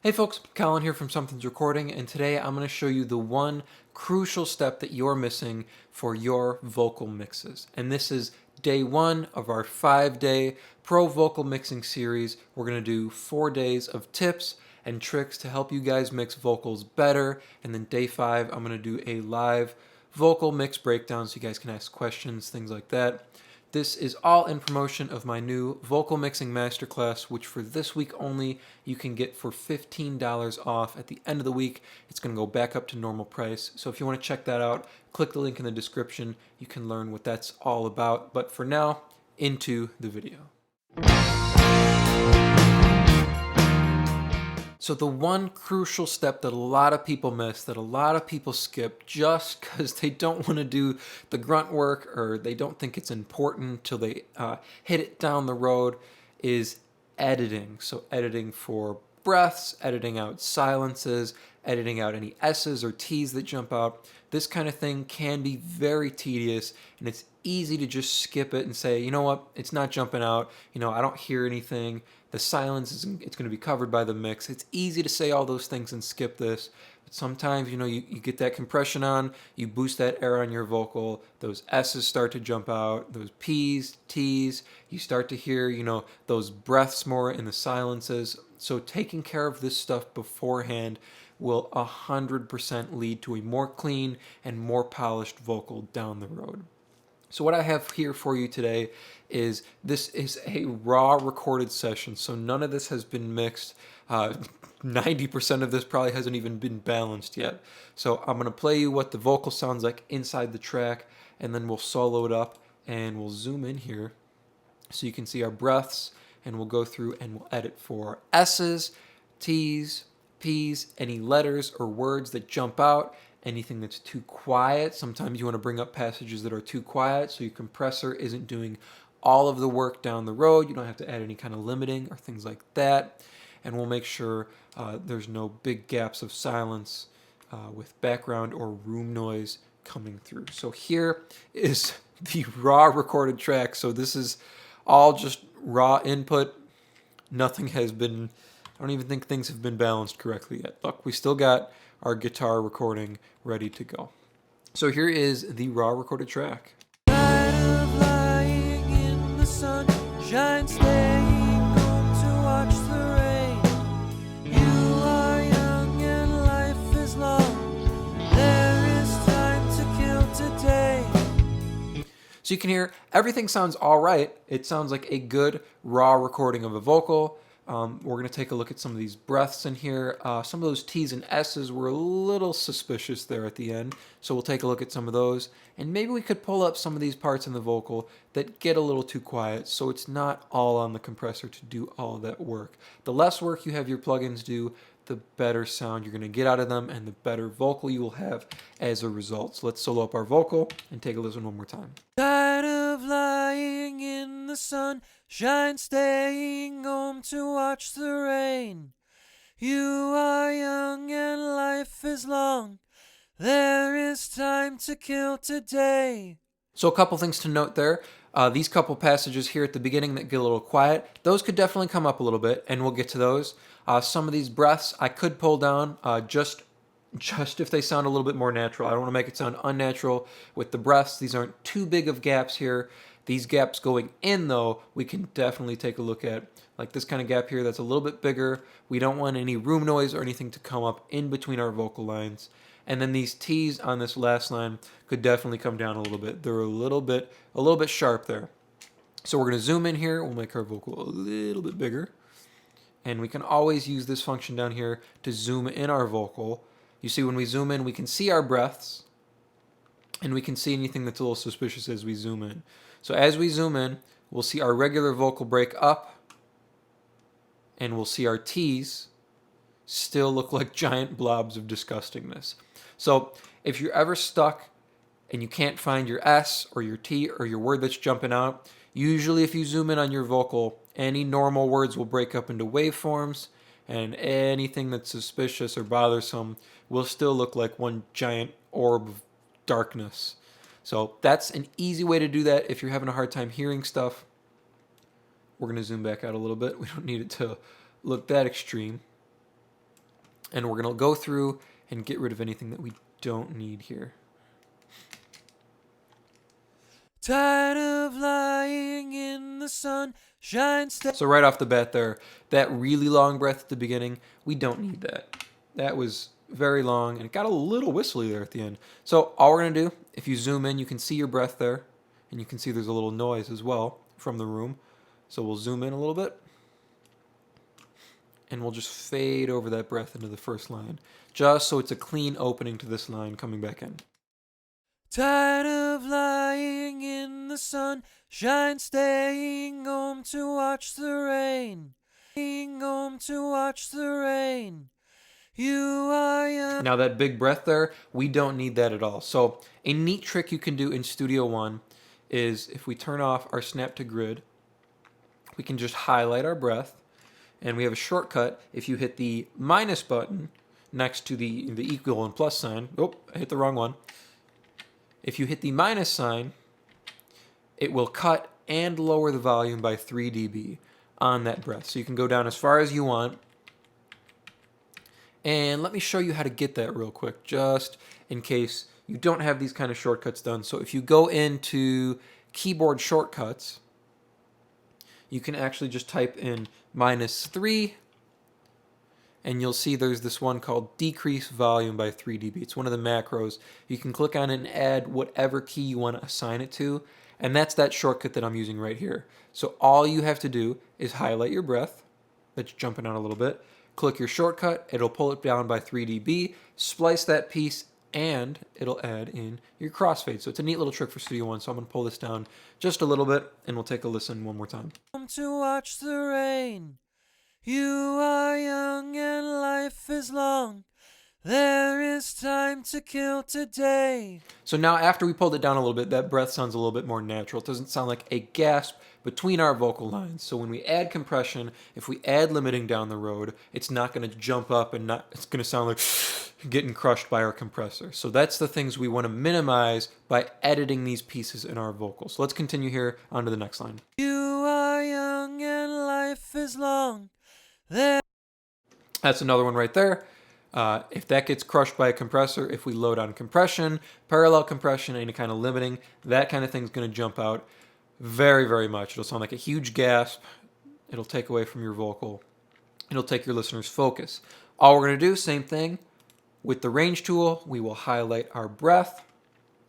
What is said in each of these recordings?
Hey folks, Colin here from Sumthins Recording, and today I'm going to show you the one crucial step that you're missing for your vocal mixes. And this is day one of our 5-day pro vocal mixing series. We're going to do 4 days of tips and tricks to help you guys mix vocals better. And then day 5, I'm going to do a live vocal mix breakdown so you guys can ask questions, things like that. This is all in promotion of my new vocal mixing masterclass, which for this week only you can get for $15 off at the end of the week. It's going to go back up to normal price. So if you want to check that out, click the link in the description. You can learn what that's all about. But for now, into the video. So the one crucial step that a lot of people miss, that a lot of people skip just because they don't want to do the grunt work or they don't think it's important till they hit it down the road, is editing. So editing for breaths, editing out silences, editing out any S's or T's that jump out. This kind of thing can be very tedious, and it's easy to just skip it and say, you know what, it's not jumping out, I don't hear anything, the silence it's going to be covered by the mix. It's easy to say all those things and skip this, but sometimes you get that compression on, you boost that air on your vocal, those S's start to jump out, those P's, T's, you start to hear those breaths more in the silences. So taking care of this stuff beforehand will 100% lead to a more clean and more polished vocal down the road. So what I have here for you today is this is a raw recorded session, so none of this has been mixed. 90% of this probably hasn't even been balanced yet. So I'm going to play you what the vocal sounds like inside the track, and then we'll solo it up and we'll zoom in here so you can see our breaths, and we'll go through and we'll edit for S's, T's, P's, any letters or words that jump out, anything that's too quiet. Sometimes you want to bring up passages that are too quiet so your compressor isn't doing all of the work down the road. You don't have to add any kind of limiting or things like that. And we'll make sure there's no big gaps of silence with background or room noise coming through. So here is the raw recorded track. So this is all just raw input. Nothing has been, I don't even think things have been balanced correctly yet. Look, we still got our guitar recording ready to go. So here is the raw recorded track. Tired of lying in the sunshine, staying home to watch the rain. You are young and life is long. There is time to kill today. So you can hear everything sounds all right. It sounds like a good raw recording of a vocal. We're going to take a look at some of these breaths in here. Some of those T's and S's were a little suspicious there at the end, so we'll take a look at some of those. And maybe we could pull up some of these parts in the vocal that get a little too quiet, so it's not all on the compressor to do all that work. The less work you have your plugins do, the better sound you're going to get out of them and the better vocal you will have as a result. So let's solo up our vocal and take a listen one more time. Tired of lying in the sunshine, staying home to watch the rain. You are young and life is long. There is time to kill today. So a couple things to note there. These couple passages here at the beginning that get a little quiet, those could definitely come up a little bit, and we'll get to those. Some of these breaths I could pull down just if they sound a little bit more natural. I don't want to make it sound unnatural with the breaths. These aren't too big of gaps here. These gaps going in, though, we can definitely take a look at. Like this kind of gap here that's a little bit bigger. We don't want any room noise or anything to come up in between our vocal lines. And then these T's on this last line could definitely come down a little bit. They're a little bit sharp there. So we're going to zoom in here. We'll make our vocal a little bit bigger. And we can always use this function down here to zoom in our vocal. You see when we zoom in, we can see our breaths. And we can see anything that's a little suspicious as we zoom in. So as we zoom in, we'll see our regular vocal break up. And we'll see our T's still look like giant blobs of disgustingness. So if you're ever stuck and you can't find your S or your T or your word that's jumping out, usually if you zoom in on your vocal, any normal words will break up into waveforms, and anything that's suspicious or bothersome will still look like one giant orb of darkness. So that's an easy way to do that if you're having a hard time hearing stuff. We're going to zoom back out a little bit. We don't need it to look that extreme. And we're going to go through and get rid of anything that we don't need here. Tired of lying in the sun, shine So right off the bat there, that really long breath at the beginning, we don't need that. That was very long, and it got a little whistly there at the end. So all we're going to do, if you zoom in, you can see your breath there, and you can see there's a little noise as well from the room. So we'll zoom in a little bit, and we'll just fade over that breath into the first line, just so it's a clean opening to this line coming back in. Tired of lying in the sun, shine, staying home to watch the rain. Staying home to watch the rain. You are young. Now that big breath there, we don't need that at all. So a neat trick you can do in Studio One is if we turn off our snap to grid, we can just highlight our breath, and we have a shortcut. If you hit the minus button next to the equal and plus sign, oh, I hit the wrong one. If you hit the minus sign, it will cut and lower the volume by 3 dB on that breath. So you can go down as far as you want. And let me show you how to get that real quick, just in case you don't have these kind of shortcuts done. So if you go into keyboard shortcuts, you can actually just type in -3, and you'll see there's this one called decrease volume by 3 dB. It's one of the macros. You can click on it and add whatever key you want to assign it to, and that's that shortcut that I'm using right here. So all you have to do is highlight your breath, that's jumping out a little bit, click your shortcut, it'll pull it down by 3 dB, splice that piece, and it'll add in your crossfade. So it's a neat little trick for Studio One. So I'm going to pull this down just a little bit, and we'll take a listen one more time. To watch the rain. You are young and life is long. There is time to kill today. So now after we pulled it down a little bit, that breath sounds a little bit more natural. It doesn't sound like a gasp between our vocal lines. So when we add compression, if we add limiting down the road, it's not going to jump up and it's going to sound like getting crushed by our compressor. So that's the things we want to minimize by editing these pieces in our vocals. So let's continue here on to the next line. You are young and life is long. That's another one right there. If that gets crushed by a compressor, if we load on compression, parallel compression, any kind of limiting, that kind of thing is going to jump out very, very much. It'll sound like a huge gasp. It'll take away from your vocal. It'll take your listener's focus. All we're going to do, same thing. With the range tool, we will highlight our breath.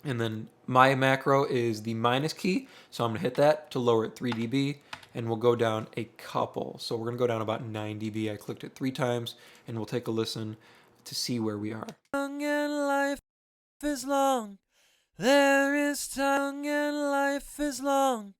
And then my macro is the minus key. So I'm going to hit that to lower it 3 dB. And we'll go down a couple. So we're going to go down about 9 dB. I clicked it 3 times. And we'll take a listen to see where we are. Young and life is long. There is time and life is long.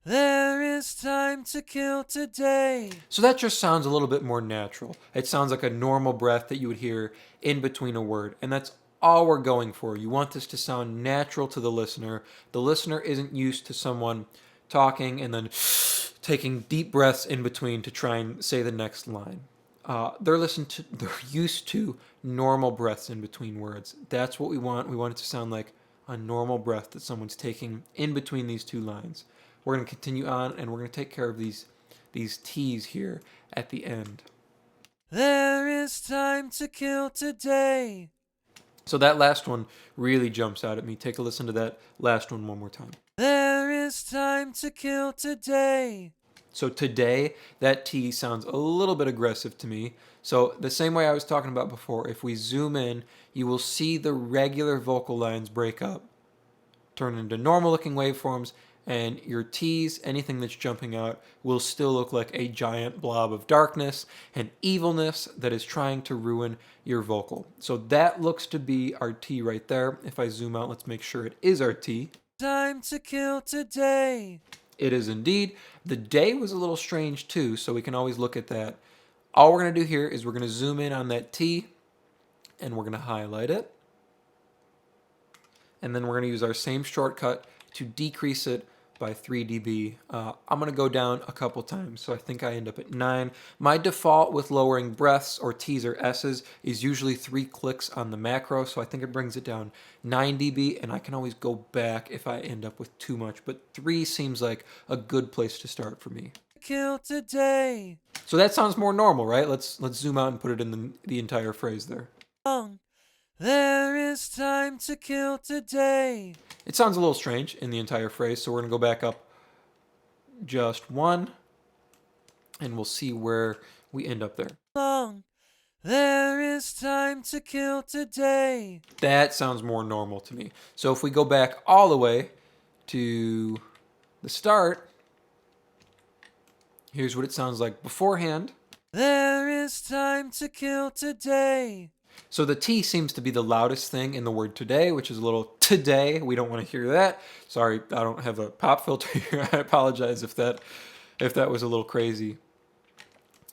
There is time to kill today. So that just sounds a little bit more natural. It sounds like a normal breath that you would hear in between a word. And that's all we're going for. You want this to sound natural to the listener. The listener isn't used to someone talking and then taking deep breaths in between to try and say the next line. They're used to normal breaths in between words. That's what we want. We want it to sound like a normal breath that someone's taking in between these two lines. We're going to continue on, and we're going to take care of these T's here at the end. There is time to kill today. So that last one really jumps out at me. Take a listen to that last one more time. There is time to kill today. So today, that T sounds a little bit aggressive to me. So the same way I was talking about before, if we zoom in, you will see the regular vocal lines break up, turn into normal looking waveforms, and your T's, anything that's jumping out, will still look like a giant blob of darkness and evilness that is trying to ruin your vocal. So that looks to be our T right there. If I zoom out, let's make sure it is our T. Time to kill today. It is indeed. The day was a little strange too, so we can always look at that. All we're going to do here is we're going to zoom in on that T, and we're going to highlight it. And then we're going to use our same shortcut to decrease it by 3 dB. I'm going to go down a couple times, so I think I end up at 9. My default with lowering breaths or T's or S's is usually 3 clicks on the macro, so I think it brings it down 9 dB, and I can always go back if I end up with too much, but 3 seems like a good place to start for me. kill today. So that sounds more normal, right? Let's zoom out and put it in the entire phrase there. There is time to kill today. It sounds a little strange in the entire phrase, so we're going to go back up just one, and we'll see where we end up there. There is time to kill today. That sounds more normal to me. So if we go back all the way to the start, here's what it sounds like beforehand. There is time to kill today. So the T seems to be the loudest thing in the word today, which is a little today. We don't want to hear that. Sorry, I don't have a pop filter here. I apologize if that was a little crazy.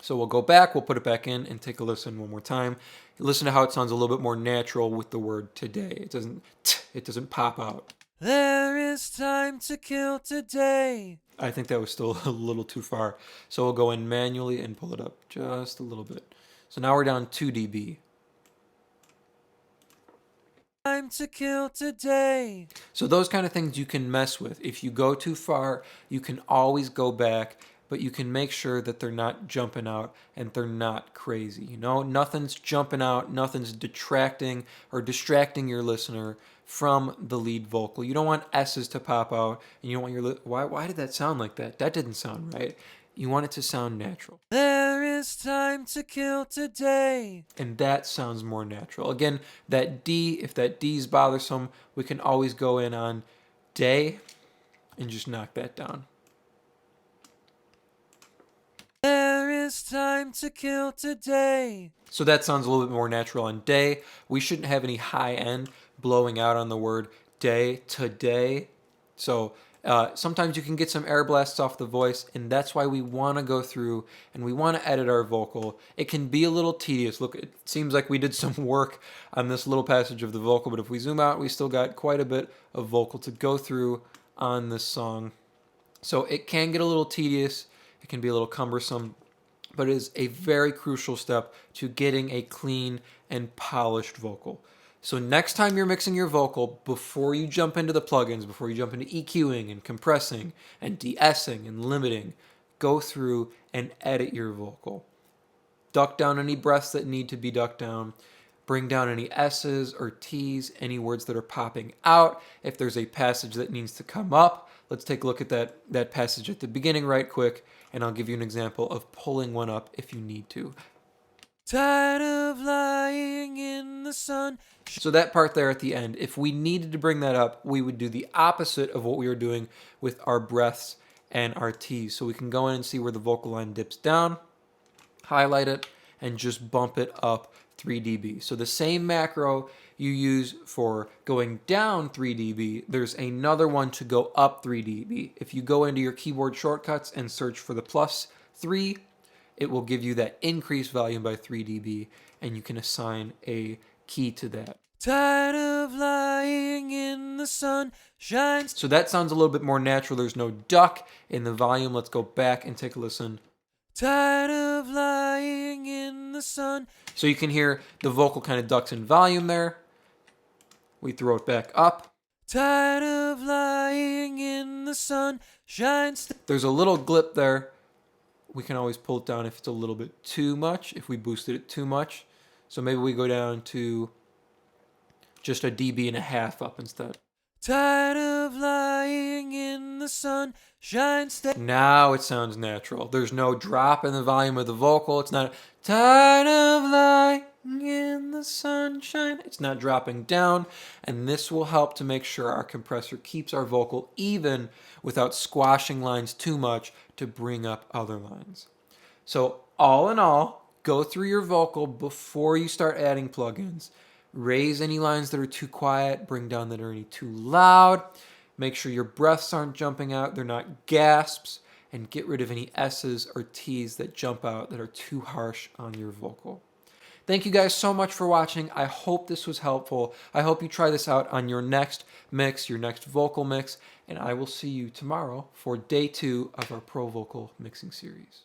So we'll go back, we'll put it back in and take a listen one more time. Listen to how it sounds a little bit more natural with the word today. It doesn't pop out. There is time to kill today. I think that was still a little too far. So we'll go in manually and pull it up just a little bit. So now we're down 2 dB. Time to kill today. So those kind of things you can mess with. If you go too far, you can always go back, but you can make sure that they're not jumping out and they're not crazy. You know, nothing's jumping out, nothing's detracting or distracting your listener from the lead vocal. You don't want S's to pop out, and you don't want your why did that sound like that? That didn't sound right. You want it to sound natural. There is time to kill today. And that sounds more natural. Again, that D, if that D is bothersome, we can always go in on day and just knock that down. There is time to kill today. So that sounds a little bit more natural on day. We shouldn't have any high end blowing out on the word day, today. So sometimes you can get some air blasts off the voice, and that's why we want to go through and we want to edit our vocal. It can be a little tedious. Look, it seems like we did some work on this little passage of the vocal, but if we zoom out, we still got quite a bit of vocal to go through on this song. So it can get a little tedious. It can be a little cumbersome, but it is a very crucial step to getting a clean and polished vocal. So next time you're mixing your vocal, before you jump into the plugins, before you jump into EQing and compressing and de-essing and limiting, go through and edit your vocal. Duck down any breaths that need to be ducked down. Bring down any S's or T's, any words that are popping out. If there's a passage that needs to come up, let's take a look at that passage at the beginning right quick, and I'll give you an example of pulling one up if you need to. Tired of lying in the sun. So that part there at the end, if we needed to bring that up, we would do the opposite of what we were doing with our breaths and our T's. So we can go in and see where the vocal line dips down, highlight it, and just bump it up 3 dB. So the same macro you use for going down 3 dB, there's another one to go up 3 dB. If you go into your keyboard shortcuts and search for the +3, it will give you that increased volume by 3 dB, and you can assign a key to that. Tired of lying in the sun shines. So that sounds a little bit more natural. There's no duck in the volume. Let's go back and take a listen. Tired of lying in the sun. So you can hear the vocal kind of ducks in volume there. We throw it back up. Tired of lying in the sun shines. There's a little glip there. We can always pull it down if it's a little bit too much, if we boosted it too much. So maybe we go down to just a dB and a half up instead. Tired of lying in the sun shines. Now it sounds natural. There's no drop in the volume of the vocal. It's not tired of lying in the sunshine. It's not dropping down, and this will help to make sure our compressor keeps our vocal even without squashing lines too much to bring up other lines. So all in all, go through your vocal before you start adding plugins. Raise any lines that are too quiet, bring down that are any too loud. Make sure your breaths aren't jumping out, they're not gasps, and get rid of any S's or T's that jump out that are too harsh on your vocal. Thank you guys so much for watching. I hope this was helpful. I hope you try this out on your next mix, your next vocal mix, and I will see you tomorrow for day 2 of our Pro Vocal mixing series.